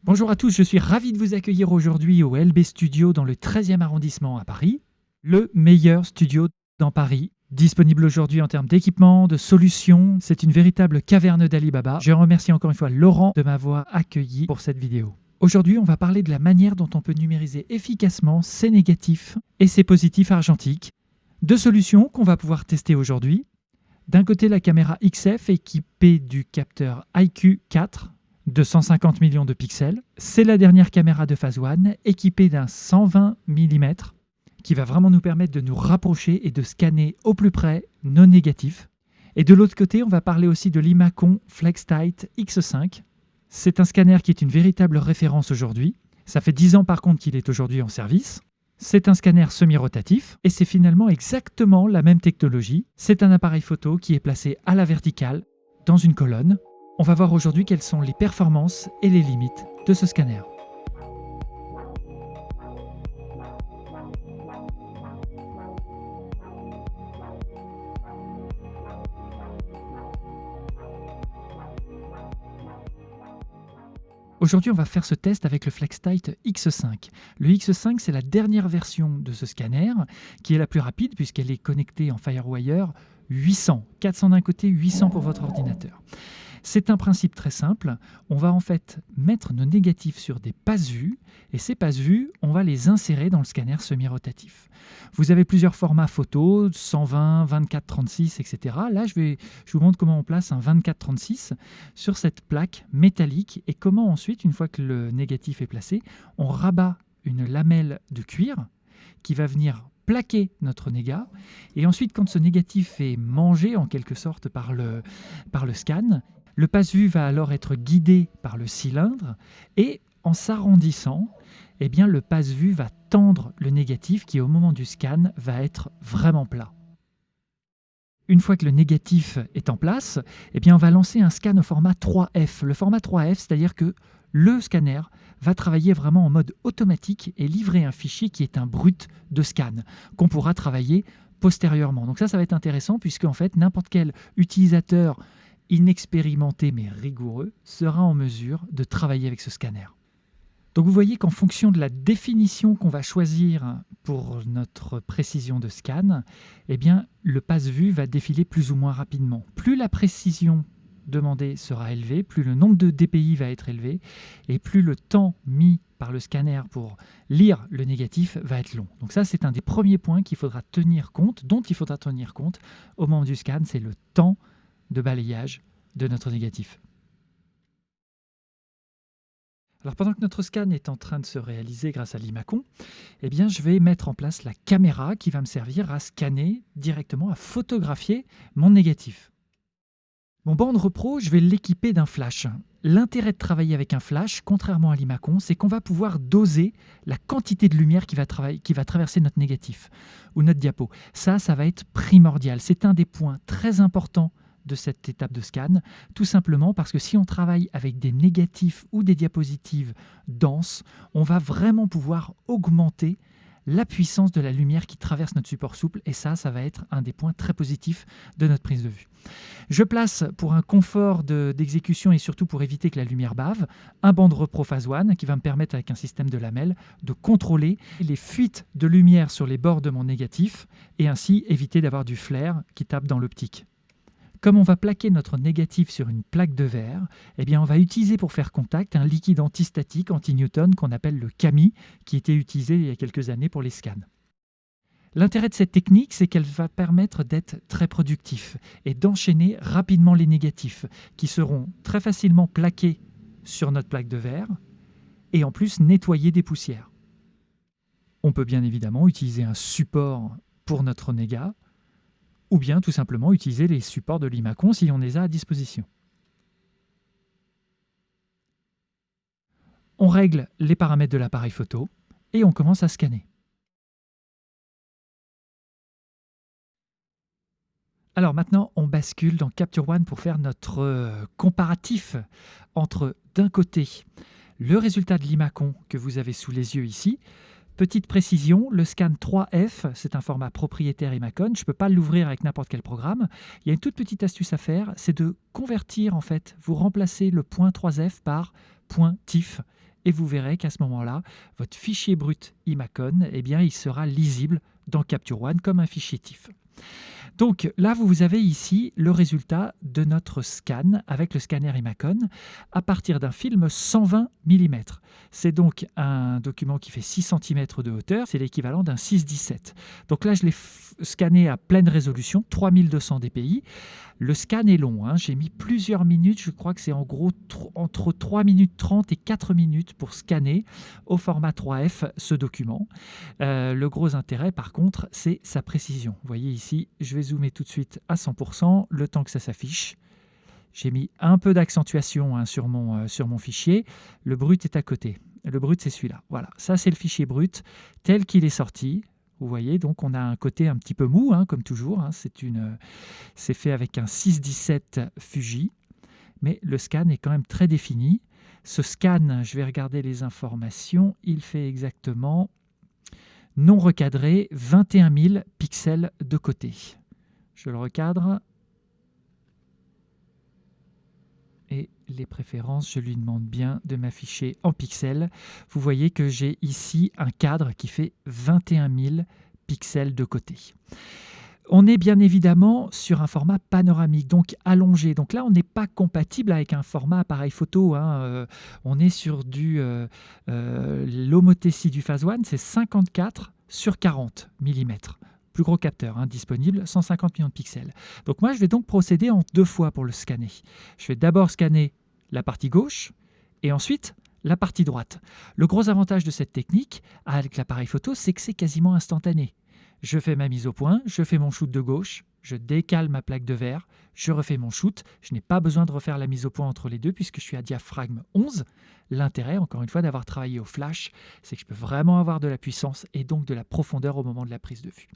Bonjour à tous, je suis ravi de vous accueillir aujourd'hui au LB Studio dans le 13e arrondissement à Paris, le meilleur studio dans Paris. Disponible aujourd'hui en termes d'équipement, de solutions, c'est une véritable caverne d'Alibaba. Je remercie encore une fois Laurent de m'avoir accueilli pour cette vidéo. Aujourd'hui, on va parler de la manière dont on peut numériser efficacement ses négatifs et ses positifs argentiques. Deux solutions qu'on va pouvoir tester aujourd'hui. D'un côté, la caméra XF équipée du capteur IQ4 de 150 millions de pixels. C'est la dernière caméra de phase One équipée d'un 120 mm qui va vraiment nous permettre de nous rapprocher et de scanner au plus près nos négatifs. Et de l'autre côté, on va parler aussi de l'Imacon FlexTight X5. C'est un scanner qui est une véritable référence aujourd'hui. Ça fait 10 ans par contre qu'il est aujourd'hui en service. C'est un scanner semi-rotatif et c'est finalement exactement la même technologie. C'est un appareil photo qui est placé à la verticale dans une colonne. On va voir aujourd'hui quelles sont les performances et les limites de ce scanner. Aujourd'hui, on va faire ce test avec le FlexTight X5. Le X5, c'est la dernière version de ce scanner qui est la plus rapide puisqu'elle est connectée en FireWire 800. 400 d'un côté, 800 pour votre ordinateur. C'est un principe très simple. On va en fait mettre nos négatifs sur des passe-vues et ces passe-vues, on va les insérer dans le scanner semi-rotatif. Vous avez plusieurs formats photos, 120, 24-36, etc. Là, je vous montre comment on place un 24-36 sur cette plaque métallique et comment ensuite, une fois que le négatif est placé, on rabat une lamelle de cuir qui va venir plaquer notre négat. Et ensuite, quand ce négatif est mangé en quelque sorte par le scan, le passe-vue va alors être guidé par le cylindre et en s'arrondissant, eh bien, le passe-vue va tendre le négatif qui, au moment du scan, va être vraiment plat. Une fois que le négatif est en place, eh bien, on va lancer un scan au format 3F. Le format 3F, c'est-à-dire que le scanner va travailler vraiment en mode automatique et livrer un fichier qui est un brut de scan qu'on pourra travailler postérieurement. Donc ça va être intéressant puisque en fait, n'importe quel utilisateur inexpérimenté mais rigoureux sera en mesure de travailler avec ce scanner. Donc vous voyez qu'en fonction de la définition qu'on va choisir pour notre précision de scan, eh bien, le passe-vue va défiler plus ou moins rapidement. Plus la précision demandée sera élevée, plus le nombre de DPI va être élevé et plus le temps mis par le scanner pour lire le négatif va être long. Donc ça, c'est un des premiers points dont il faudra tenir compte au moment du scan, c'est le temps de balayage de notre négatif. Alors pendant que notre scan est en train de se réaliser grâce à l'Imacon, eh bien, je vais mettre en place la caméra qui va me servir à scanner directement, à photographier mon négatif. Mon Band Repro, je vais l'équiper d'un flash. L'intérêt de travailler avec un flash, contrairement à l'Imacon, c'est qu'on va pouvoir doser la quantité de lumière qui va traverser notre négatif ou notre diapo. Ça va être primordial. C'est un des points très importants de cette étape de scan, tout simplement parce que si on travaille avec des négatifs ou des diapositives denses, on va vraiment pouvoir augmenter la puissance de la lumière qui traverse notre support souple et ça va être un des points très positifs de notre prise de vue. Je place pour un confort d'exécution et surtout pour éviter que la lumière bave, un Band Repro Phase One qui va me permettre avec un système de lamelles de contrôler les fuites de lumière sur les bords de mon négatif et ainsi éviter d'avoir du flair qui tape dans l'optique. Comme on va plaquer notre négatif sur une plaque de verre, eh bien on va utiliser pour faire contact un liquide antistatique, anti-Newton, qu'on appelle le CAMI, qui était utilisé il y a quelques années pour les scans. L'intérêt de cette technique, c'est qu'elle va permettre d'être très productif et d'enchaîner rapidement les négatifs, qui seront très facilement plaqués sur notre plaque de verre et en plus nettoyer des poussières. On peut bien évidemment utiliser un support pour notre négat, ou bien tout simplement utiliser les supports de l'Imacon si on les a à disposition. On règle les paramètres de l'appareil photo et on commence à scanner. Alors maintenant, on bascule dans Capture One pour faire notre comparatif entre, d'un côté, le résultat de l'Imacon que vous avez sous les yeux ici. Petite précision, le scan 3F, c'est un format propriétaire Imacon, je ne peux pas l'ouvrir avec n'importe quel programme. Il y a une toute petite astuce à faire, c'est de convertir en fait, vous remplacez le point 3F par point TIFF et vous verrez qu'à ce moment-là, votre fichier brut Imacon, eh bien, il sera lisible dans Capture One comme un fichier TIFF. Donc là, vous avez ici le résultat de notre scan avec le scanner Imacon à partir d'un film 120 mm. C'est donc un document qui fait 6 cm de hauteur, c'est l'équivalent d'un 6:17. Donc là, je l'ai scanné à pleine résolution, 3200 dpi. Le scan est long, hein. J'ai mis plusieurs minutes, je crois que c'est en gros entre 3 minutes 30 et 4 minutes pour scanner au format 3F ce document. Le gros intérêt par contre, c'est sa précision. Vous voyez ici, je vais zoomer tout de suite à 100%, le temps que ça s'affiche. J'ai mis un peu d'accentuation, hein, sur mon fichier. Le brut est à côté. Le brut, c'est celui-là. Voilà, ça c'est le fichier brut tel qu'il est sorti. Vous voyez, donc on a un côté un petit peu mou, hein, comme toujours, hein. C'est fait avec un 6:17 Fuji, mais le scan est quand même très défini. Ce scan, je vais regarder les informations, il fait exactement, non recadré, 21 000 pixels de côté. Je le recadre. Et les préférences, je lui demande bien de m'afficher en pixels. Vous voyez que j'ai ici un cadre qui fait 21 000 pixels de côté. On est bien évidemment sur un format panoramique, donc allongé. Donc là, on n'est pas compatible avec un format appareil photo, hein. On est sur l'homothétie du Phase One, c'est 54 sur 40 mm. Plus gros capteur, hein, disponible, 150 millions de pixels. Donc moi, je vais donc procéder en 2 fois pour le scanner. Je vais d'abord scanner la partie gauche et ensuite la partie droite. Le gros avantage de cette technique avec l'appareil photo, c'est que c'est quasiment instantané. Je fais ma mise au point, je fais mon shoot de gauche, je décale ma plaque de verre, je refais mon shoot. Je n'ai pas besoin de refaire la mise au point entre les deux puisque je suis à diaphragme 11. L'intérêt, encore une fois, d'avoir travaillé au flash, c'est que je peux vraiment avoir de la puissance et donc de la profondeur au moment de la prise de vue.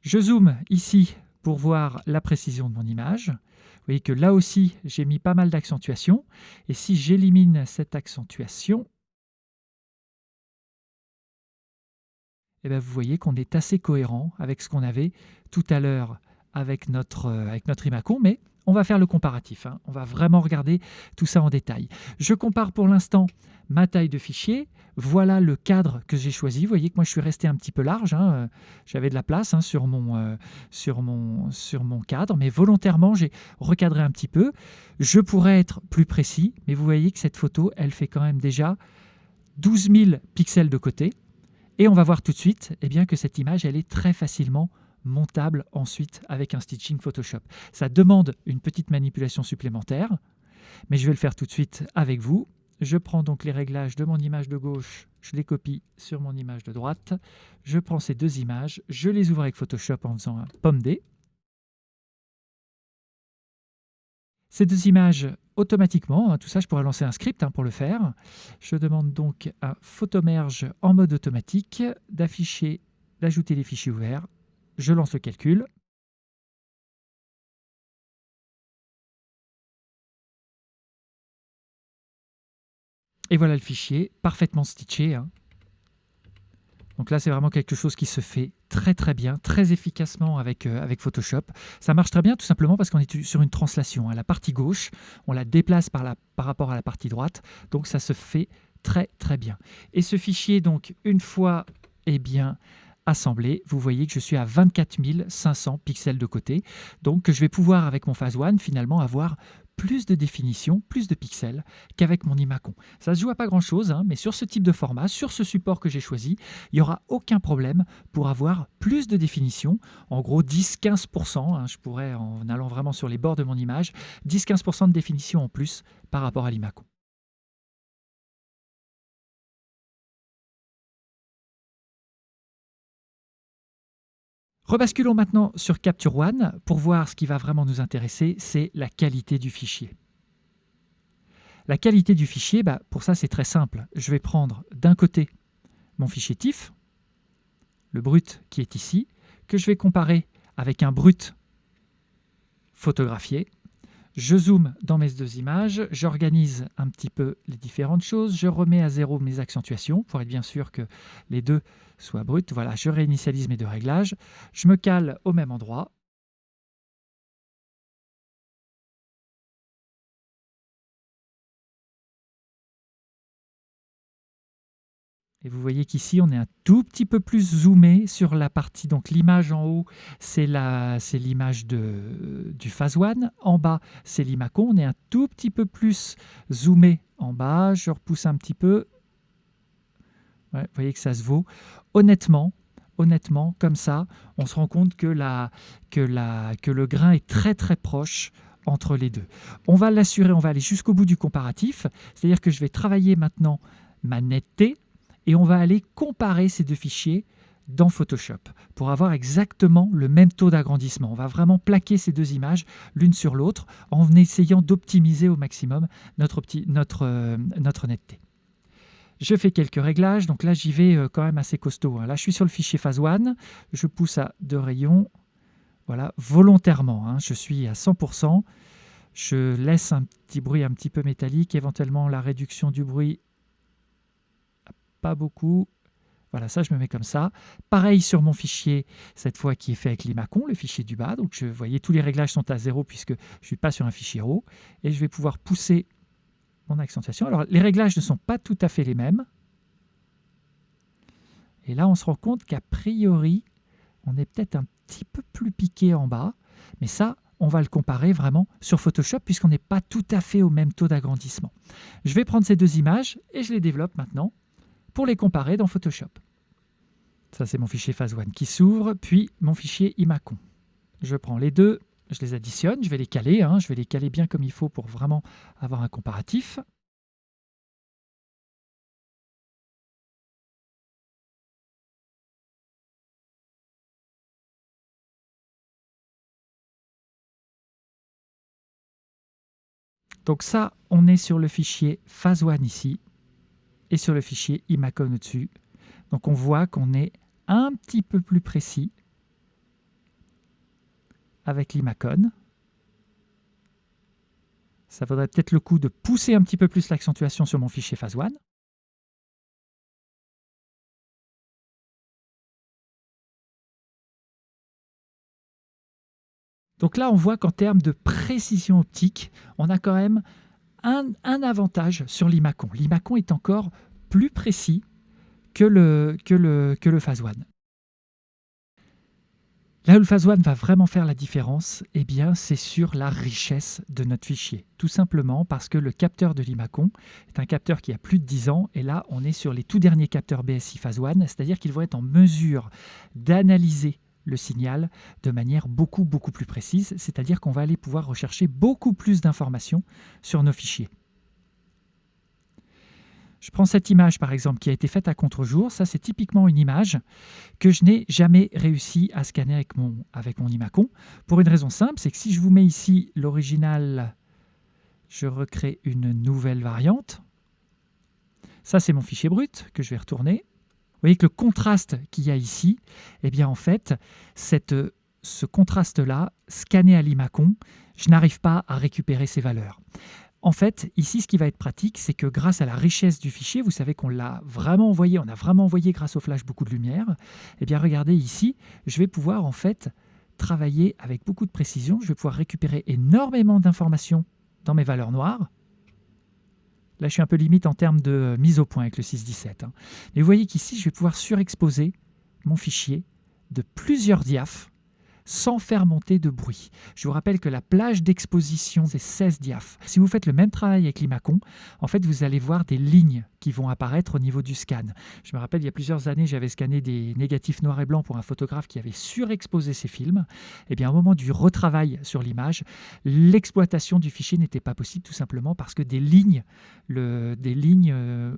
Je zoome ici pour voir la précision de mon image. Vous voyez que là aussi, j'ai mis pas mal d'accentuation. Et si j'élimine cette accentuation, eh bien, vous voyez qu'on est assez cohérent avec ce qu'on avait tout à l'heure avec notre Imacon, mais on va faire le comparatif, hein. On va vraiment regarder tout ça en détail. Je compare pour l'instant ma taille de fichier. Voilà le cadre que j'ai choisi. Vous voyez que moi, je suis resté un petit peu large, hein. J'avais de la place, hein, sur mon cadre, mais volontairement, j'ai recadré un petit peu. Je pourrais être plus précis, mais vous voyez que cette photo, elle fait quand même déjà 12 000 pixels de côté. Et on va voir tout de suite, eh bien, que cette image, elle est très facilement montable ensuite avec un stitching Photoshop. Ça demande une petite manipulation supplémentaire, mais je vais le faire tout de suite avec vous. Je prends donc les réglages de mon image de gauche, je les copie sur mon image de droite. Je prends ces deux images, je les ouvre avec Photoshop en faisant un pomme D. Ces deux images, automatiquement, hein, tout ça, je pourrais lancer un script, hein, pour le faire. Je demande donc à Photomerge en mode automatique d'ajouter les fichiers ouverts. Je lance le calcul. Et voilà le fichier, parfaitement stitché, hein. Donc là, c'est vraiment quelque chose qui se fait très très bien, très efficacement avec Photoshop. Ça marche très bien tout simplement parce qu'on est sur une translation, hein. La partie gauche, on la déplace par rapport à la partie droite, donc ça se fait très très bien. Et ce fichier, donc, une fois bien assemblé, vous voyez que je suis à 24 500 pixels de côté, donc je vais pouvoir, avec mon Phase One, finalement avoir plus de définition, plus de pixels qu'avec mon Imacon. Ça se joue à pas grand-chose, hein, mais sur ce type de format, sur ce support que j'ai choisi, il n'y aura aucun problème pour avoir plus de définition, en gros 10-15%, hein, je pourrais, en allant vraiment sur les bords de mon image, 10-15% de définition en plus par rapport à l'Imacon. Rebasculons maintenant sur Capture One pour voir ce qui va vraiment nous intéresser, c'est la qualité du fichier. La qualité du fichier, pour ça c'est très simple. Je vais prendre d'un côté mon fichier TIFF, le brut qui est ici, que je vais comparer avec un brut photographié. Je zoome dans mes deux images, j'organise un petit peu les différentes choses, je remets à zéro mes accentuations pour être bien sûr que les deux soient bruts. Voilà, je réinitialise mes deux réglages, je me cale au même endroit. Et vous voyez qu'ici, on est un tout petit peu plus zoomé sur la partie. Donc l'image en haut, c'est l'image du Phase One. En bas, c'est l'Imacon. On est un tout petit peu plus zoomé en bas. Je repousse un petit peu. Ouais, vous voyez que ça se vaut. Honnêtement, comme ça, on se rend compte que le grain est très très proche entre les deux. On va l'assurer, on va aller jusqu'au bout du comparatif. C'est-à-dire que je vais travailler maintenant ma netteté et on va aller comparer ces deux fichiers dans Photoshop pour avoir exactement le même taux d'agrandissement. On va vraiment plaquer ces deux images l'une sur l'autre en essayant d'optimiser au maximum notre netteté. Je fais quelques réglages, donc là j'y vais quand même assez costaud. Là je suis sur le fichier Phase One, je pousse à 2 rayons, voilà, volontairement, je suis à 100%. Je laisse un petit bruit un petit peu métallique, éventuellement la réduction du bruit, pas beaucoup. Voilà, ça je me mets comme ça. Pareil sur mon fichier, cette fois qui est fait avec l'Imacon, le fichier du bas. Donc vous voyez, tous les réglages sont à 0 puisque je ne suis pas sur un fichier RAW. Et je vais pouvoir pousser mon accentuation. Alors les réglages ne sont pas tout à fait les mêmes. Et là on se rend compte qu'a priori, on est peut-être un petit peu plus piqué en bas. Mais ça, on va le comparer vraiment sur Photoshop puisqu'on n'est pas tout à fait au même taux d'agrandissement. Je vais prendre ces deux images et je les développe maintenant pour les comparer dans Photoshop. Ça, c'est mon fichier Phase One qui s'ouvre, puis mon fichier Imacon. Je prends les deux, je les additionne, je vais les caler, je vais les caler bien comme il faut pour vraiment avoir un comparatif. Donc ça, on est sur le fichier Phase One ici, et sur le fichier Imacon au-dessus. Donc on voit qu'on est un petit peu plus précis avec l'Imacon. Ça vaudrait peut-être le coup de pousser un petit peu plus l'accentuation sur mon fichier Phase One. Donc là, on voit qu'en termes de précision optique, on a quand même un avantage sur l'Imacon. L'Imacon est encore plus précis que le Phase One. Là où le Phase One va vraiment faire la différence, eh bien, c'est sur la richesse de notre fichier. Tout simplement parce que le capteur de l'Imacon est un capteur qui a plus de 10 ans. Et là, on est sur les tout derniers capteurs BSI Phase One, c'est-à-dire qu'ils vont être en mesure d'analyser le signal de manière beaucoup plus précise, c'est-à-dire qu'on va aller pouvoir rechercher beaucoup plus d'informations sur nos fichiers. Je prends cette image par exemple qui a été faite à contre-jour. Ça, c'est typiquement une image que je n'ai jamais réussi à scanner avec mon Imacon, pour une raison simple, c'est que si je vous mets ici l'original, je recrée une nouvelle variante. Ça, c'est mon fichier brut que je vais retourner. Vous voyez que le contraste qu'il y a ici, eh bien en fait, ce contraste-là, scanné à l'Imacon, je n'arrive pas à récupérer ces valeurs. En fait, ici, ce qui va être pratique, c'est que grâce à la richesse du fichier, vous savez qu'on l'a vraiment envoyé, on a vraiment envoyé grâce au flash beaucoup de lumière. Eh bien, regardez ici, je vais pouvoir en fait travailler avec beaucoup de précision. Je vais pouvoir récupérer énormément d'informations dans mes valeurs noires. Là, je suis un peu limite en termes de mise au point avec le 617. Mais vous voyez qu'ici, je vais pouvoir surexposer mon fichier de plusieurs diaphes sans faire monter de bruit. Je vous rappelle que la plage d'exposition, c'est 16 diaphes. Si vous faites le même travail avec l'Imacon, en fait, vous allez voir des lignes qui vont apparaître au niveau du scan. Je me rappelle, il y a plusieurs années, j'avais scanné des négatifs noirs et blancs pour un photographe qui avait surexposé ses films. Et bien, au moment du retravail sur l'image, l'exploitation du fichier n'était pas possible, tout simplement parce que des lignes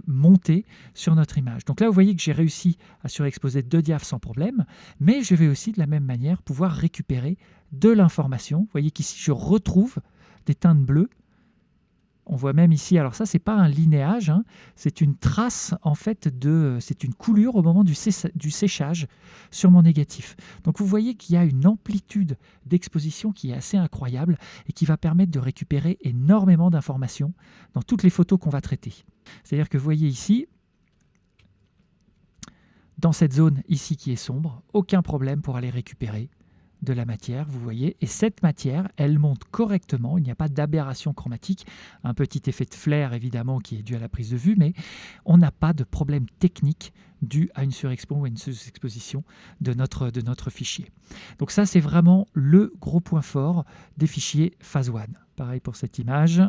montaient sur notre image. Donc là, vous voyez que j'ai réussi à surexposer 2 diaphes sans problème, mais je vais aussi de la même manière pouvoir récupérer de l'information. Vous voyez qu'ici, je retrouve des teintes bleues. On voit même ici, alors ça, c'est pas un linéage, c'est une trace, en fait, c'est une coulure au moment du séchage sur mon négatif. Donc vous voyez qu'il y a une amplitude d'exposition qui est assez incroyable et qui va permettre de récupérer énormément d'informations dans toutes les photos qu'on va traiter. C'est-à-dire que vous voyez ici, dans cette zone ici qui est sombre, aucun problème pour aller récupérer de la matière, vous voyez, et cette matière, elle monte correctement, il n'y a pas d'aberration chromatique, un petit effet de flair évidemment qui est dû à la prise de vue, mais on n'a pas de problème technique dû à une surexpo ou à une sous-exposition de notre fichier. Donc ça, c'est vraiment le gros point fort des fichiers Phase One. Pareil pour cette image,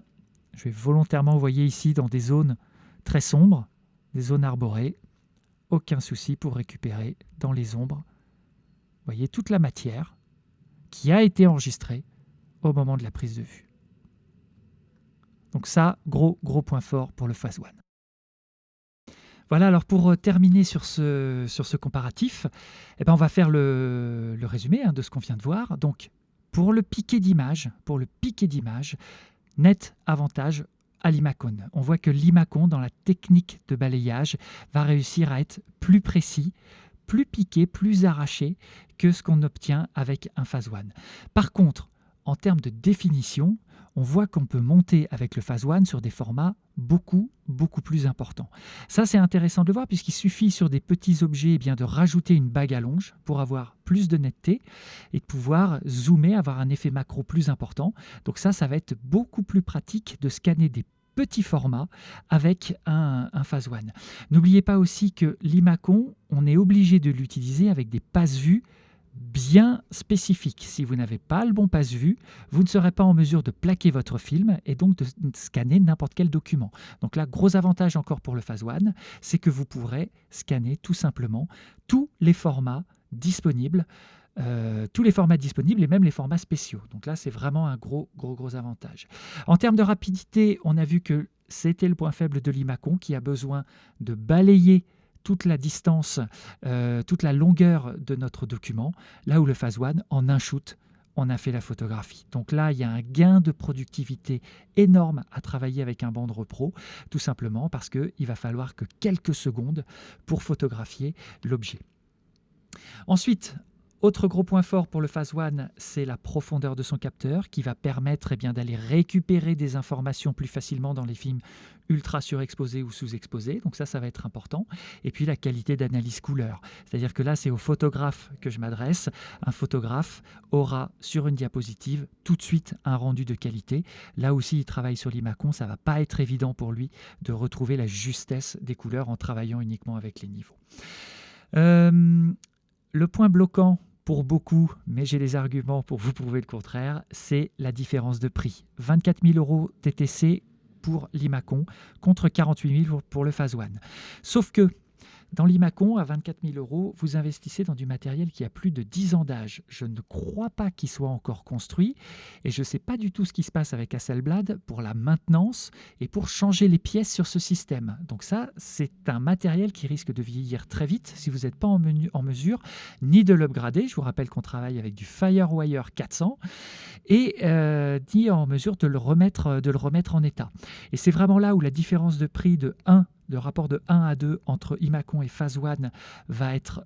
je vais volontairement envoyer ici dans des zones très sombres, des zones arborées, aucun souci pour récupérer dans les ombres. Vous voyez toute la matière qui a été enregistrée au moment de la prise de vue. Donc ça, gros point fort pour le Phase One. Voilà, alors pour terminer sur ce comparatif, on va faire le résumé de ce qu'on vient de voir. Donc pour le piqué d'image, net avantage à l'Imacon. On voit que l'Imacon, dans la technique de balayage, va réussir à être plus précis, plus piqué, plus arraché que ce qu'on obtient avec un Phase One. Par contre, en termes de définition, on voit qu'on peut monter avec le Phase One sur des formats beaucoup plus importants. Ça, c'est intéressant de le voir puisqu'il suffit sur des petits objets de rajouter une bague à longe pour avoir plus de netteté et de pouvoir zoomer, avoir un effet macro plus important. Donc ça va être beaucoup plus pratique de scanner des petits formats avec un Phase One. N'oubliez pas aussi que l'Imacon, on est obligé de l'utiliser avec des passe-vues bien spécifiques. Si vous n'avez pas le bon passe-vue, vous ne serez pas en mesure de plaquer votre film et donc de scanner n'importe quel document. Donc là, gros avantage encore pour le Phase One, c'est que vous pourrez scanner tout simplement tous les formats disponibles, et même les formats spéciaux. Donc là, c'est vraiment un gros avantage. En termes de rapidité, on a vu que c'était le point faible de l'Imacon qui a besoin de balayer toute la distance, toute la longueur de notre document, là où le Phase One, en un shoot, on a fait la photographie. Donc là, il y a un gain de productivité énorme à travailler avec un Band Repro, tout simplement parce qu'il va falloir que quelques secondes pour photographier l'objet. Ensuite, autre gros point fort pour le Phase One, c'est la profondeur de son capteur qui va permettre d'aller récupérer des informations plus facilement dans les films ultra surexposés ou sous-exposés. Donc ça va être important. Et puis la qualité d'analyse couleur. C'est-à-dire que là, c'est au photographe que je m'adresse. Un photographe aura sur une diapositive tout de suite un rendu de qualité. Là aussi, il travaille sur l'Imacon. Ça ne va pas être évident pour lui de retrouver la justesse des couleurs en travaillant uniquement avec les niveaux. Le point bloquant pour beaucoup, mais j'ai les arguments pour vous prouver le contraire, c'est la différence de prix. 24 000 € TTC pour l'Imacon contre 48 000 pour le Phase One. Sauf que dans l'Imacon, à 24 000 €, vous investissez dans du matériel qui a plus de 10 ans d'âge. Je ne crois pas qu'il soit encore construit et je ne sais pas du tout ce qui se passe avec Hasselblad pour la maintenance et pour changer les pièces sur ce système. Donc ça, c'est un matériel qui risque de vieillir très vite si vous n'êtes pas en mesure ni de l'upgrader. Je vous rappelle qu'on travaille avec du FireWire 400 et ni en mesure de le remettre en état. Et c'est vraiment là où la différence de prix de rapport de 1 à 2 entre Imacon et Phase One va être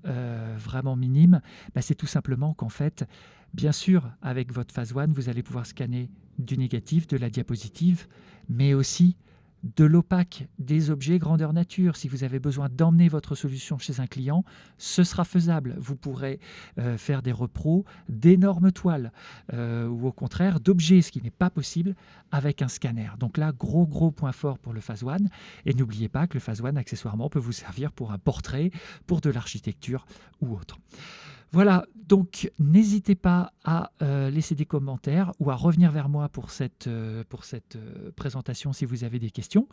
vraiment minime. C'est tout simplement qu'en fait, bien sûr, avec votre Phase One, vous allez pouvoir scanner du négatif, de la diapositive, mais aussi de l'opaque, des objets grandeur nature. Si vous avez besoin d'emmener votre solution chez un client, ce sera faisable. Vous pourrez faire des repros d'énormes toiles ou au contraire d'objets, ce qui n'est pas possible avec un scanner. Donc là, gros point fort pour le Phase One. Et n'oubliez pas que le Phase One, accessoirement, peut vous servir pour un portrait, pour de l'architecture ou autre. Voilà, donc n'hésitez pas à laisser des commentaires ou à revenir vers moi pour cette présentation si vous avez des questions.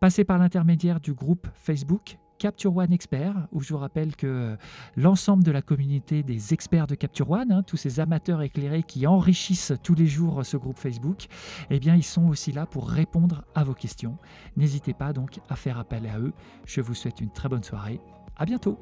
Passez par l'intermédiaire du groupe Facebook Capture One Expert, où je vous rappelle que l'ensemble de la communauté des experts de Capture One, tous ces amateurs éclairés qui enrichissent tous les jours ce groupe Facebook, ils sont aussi là pour répondre à vos questions. N'hésitez pas donc à faire appel à eux. Je vous souhaite une très bonne soirée. À bientôt.